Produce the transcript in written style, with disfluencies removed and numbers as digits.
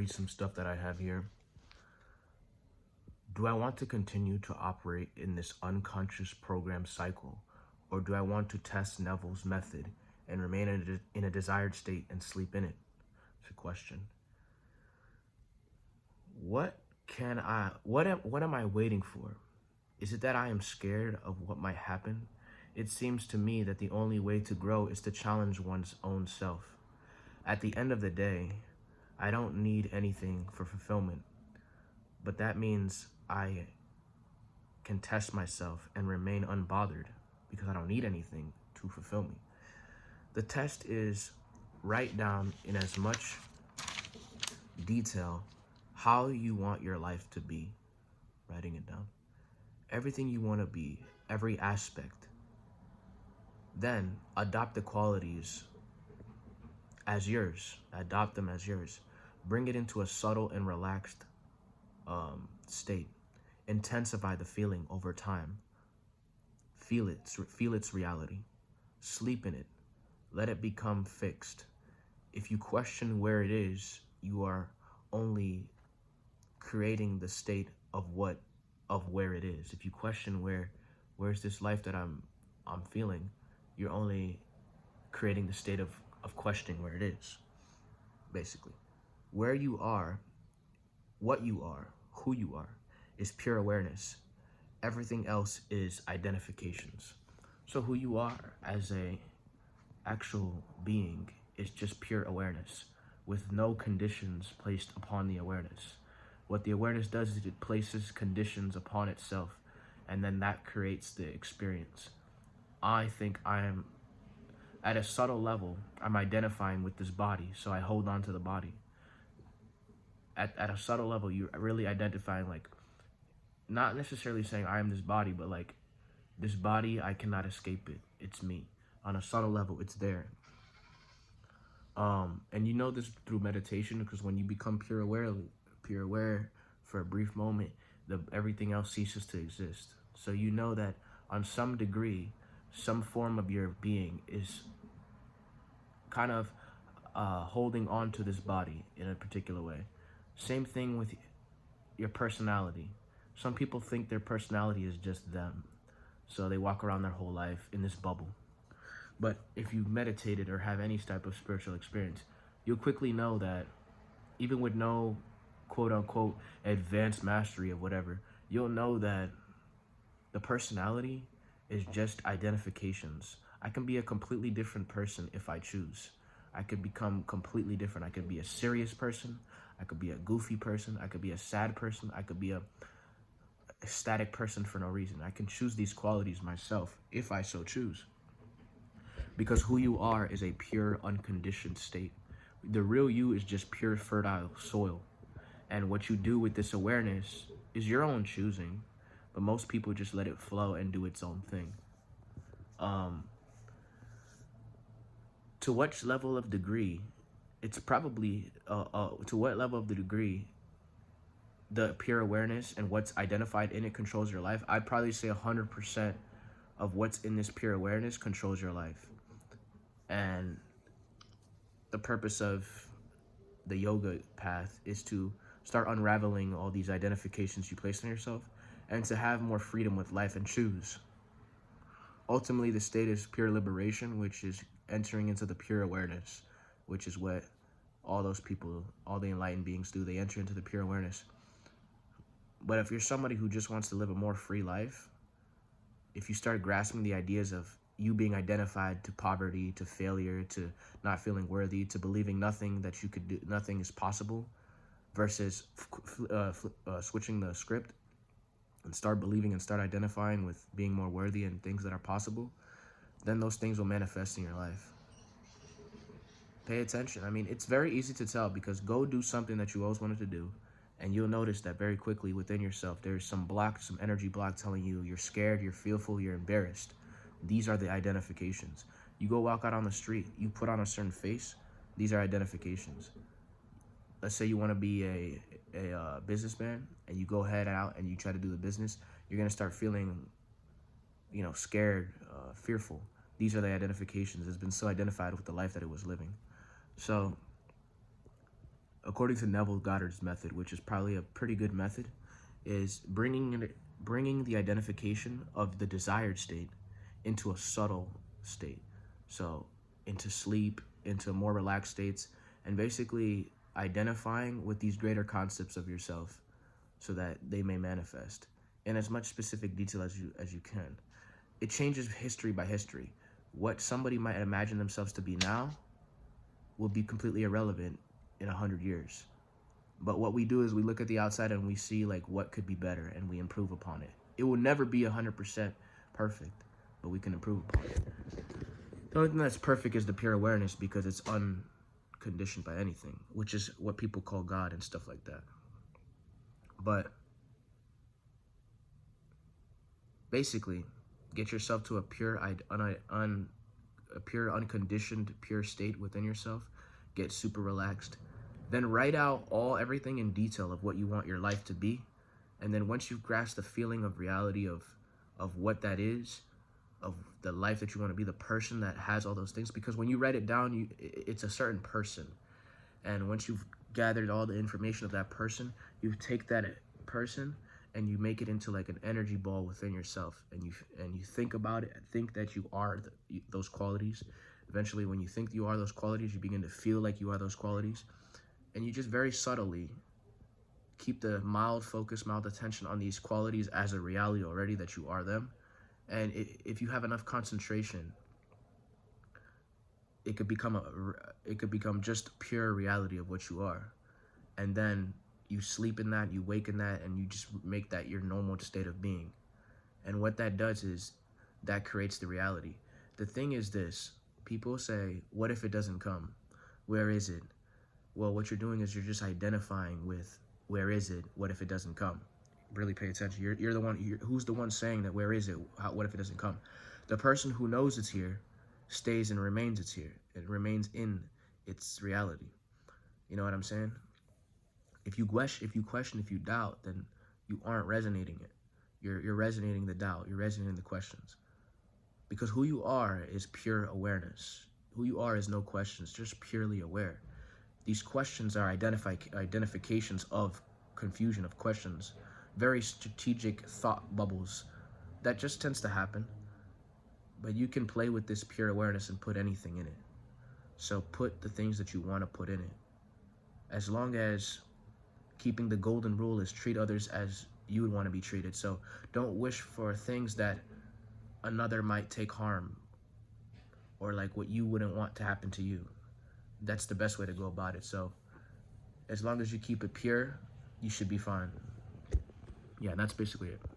Read some stuff that I have here. Do I want to continue to operate in this unconscious program cycle, or do I want to test Neville's method and remain in a desired state and sleep in it? It's a question. What am I waiting for? Is it that I am scared of what might happen? It seems to me that the only way to grow is to challenge one's own self. At the end of the day, I don't need anything for fulfillment, but that means I can test myself and remain unbothered because I don't need anything to fulfill me. The test is write down in as much detail how you want your life to be, writing it down. Everything you want to be, every aspect. Then adopt the qualities as yours. Adopt them as yours. Bring it into a subtle and relaxed state. Intensify the feeling over time. Feel its reality. Sleep in it. Let it become fixed. If you question where it is, you are only creating the state of where it is. If you question where's this life that I'm feeling, you're only creating the state of questioning where it is. Basically, where you are, what you are, who you are, is pure awareness. Everything else is identifications. So who you are as a actual being is just pure awareness with no conditions placed upon the awareness. What the awareness does is it places conditions upon itself, and then that creates the experience. I think I am, at a subtle level, I'm identifying with this body, so I hold on to the body. At a subtle level, you're really identifying, like, not necessarily saying I am this body, but like, this body, I cannot escape it. It's me. On a subtle level, it's there. And you know this through meditation, because when you become pure aware for a brief moment, everything else ceases to exist. So you know that on some degree, some form of your being is kind of holding on to this body in a particular way. Same thing with your personality. Some people think their personality is just them, so they walk around their whole life in this bubble. But if you meditated or have any type of spiritual experience, you'll quickly know that even with no quote-unquote advanced mastery of whatever, you'll know that the personality is just identifications. I can be a completely different person if I choose. I could become completely different. I could be a serious person. I could be a goofy person. I could be a sad person. I could be a ecstatic person for no reason. I can choose these qualities myself if I so choose. Because who you are is a pure, unconditioned state. The real you is just pure, fertile soil. And what you do with this awareness is your own choosing, but most people just let it flow and do its own thing. To what level of degree, it's probably, to what level of the degree the pure awareness and what's identified in it controls your life, I'd probably say 100% of what's in this pure awareness controls your life. And the purpose of the yoga path is to start unraveling all these identifications you place on yourself and to have more freedom with life and choose. Ultimately, the state is pure liberation, which is entering into the pure awareness, which is what all those people, all the enlightened beings do. They enter into the pure awareness. But if you're somebody who just wants to live a more free life, if you start grasping the ideas of you being identified to poverty, to failure, to not feeling worthy, to believing nothing that you could do, nothing is possible, versus switching the script and start believing and start identifying with being more worthy and things that are possible, then those things will manifest in your life. Pay attention. I mean, it's very easy to tell, because go do something that you always wanted to do, and you'll notice that very quickly within yourself, there's some block, some energy block telling you you're scared, you're fearful, you're embarrassed. These are the identifications. You go walk out on the street, you put on a certain face, these are identifications. Let's say you want to be a businessman, and you go head out and you try to do the business, you're going to start feeling, scared, fearful. These are the identifications. It's been so identified with the life that it was living. So according to Neville Goddard's method, which is probably a pretty good method, is bringing the identification of the desired state into a subtle state. So into sleep, into more relaxed states, and basically identifying with these greater concepts of yourself so that they may manifest in as much specific detail as you can. It changes history by history. What somebody might imagine themselves to be now will be completely irrelevant in 100 years. But what we do is we look at the outside and we see like what could be better and we improve upon it. It will never be 100% perfect, but we can improve upon it. The only thing that's perfect is the pure awareness because it's unconditioned by anything, which is what people call God and stuff like that. But basically, get yourself to a pure, unconditioned, pure state within yourself. Get super relaxed. Then write out everything in detail of what you want your life to be. And then once you've grasped the feeling of reality of what that is, of the life that you want to be, the person that has all those things, because when you write it down, it's a certain person. And once you've gathered all the information of that person, you take that person and you make it into like an energy ball within yourself, and you think about it, think that you are those qualities. Eventually, when you think you are those qualities, you begin to feel like you are those qualities, and you just very subtly keep the mild focus, mild attention on these qualities as a reality already that you are them. And if you have enough concentration, it could become just pure reality of what you are. And then you sleep in that, you wake in that, and you just make that your normal state of being. And what that does is that creates the reality. The thing is this: people say, what if it doesn't come? Where is it? Well, what you're doing is you're just identifying with where is it, what if it doesn't come? Really pay attention. You're the one, who's the one saying that where is it, what if it doesn't come? The person who knows it's here stays and remains it's here. It remains in its reality. You know what I'm saying? If you question, if you doubt, then you aren't resonating it. You're resonating the doubt. You're resonating the questions. Because who you are is pure awareness. Who you are is no questions, just purely aware. These questions are identifications of confusion, of questions, very strategic thought bubbles that just tends to happen. But you can play with this pure awareness and put anything in it. So put the things that you want to put in it. As long as keeping the golden rule is treat others as you would want to be treated. So don't wish for things that another might take harm, or like what you wouldn't want to happen to you. That's the best way to go about it. So as long as you keep it pure, you should be fine. Yeah, that's basically it.